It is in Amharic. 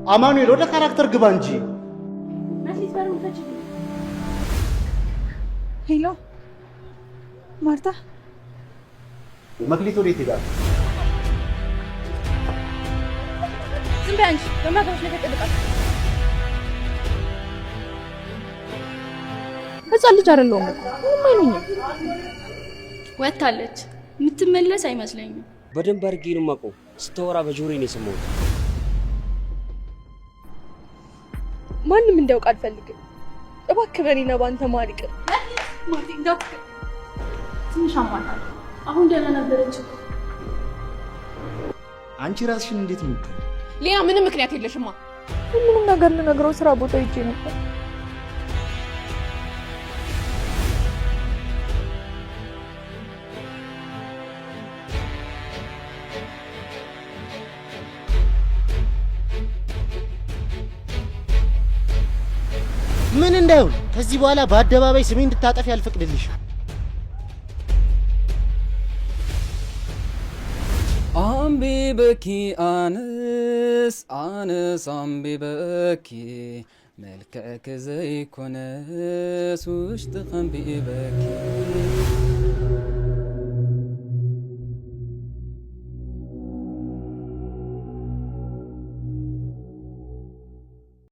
አማኑኤል ወደ ካራክተር ግባ እንጂ መስሊት ባሩ ፈጭ ሄሎ ማርታ መክሊት ወዴት ሄዳ ዝም በይ አንቺ በማጋሽ ላይ ተጠልቃለች ህፃን ልጅ አይደለሁም ምንም አይሉኝም ወጣለች የምትመለስ አይመስለኝም በደንብ አድርጌ ነው የማውቀው ስተወራ በጆሮዬ ነው የሰማሁት ማንም እንዲያውቅ አልፈልግም እባክህ በኔና ባንተ ማር ይቅር ማርቲ እንዳትክ ትንሽ አሟታል አሁን ደህና ነበረች አንቺ ራስሽን እንዴት ነው ሌላ ምንም ምክንያት የለሽማ ሁሉንም ነገር ልነግረው ስራ ቦታ ሄጄ ነበር ምን እንዳይሆን ከዚህ በኋላ በአደባባይ ስሜን እንድታጠፊ አልፈቅድልሽ አምቢ በኪ አንስ አምቢ በኪ መልከክ ዘይኮነስ ውሽጥ ኸምቢ በኪ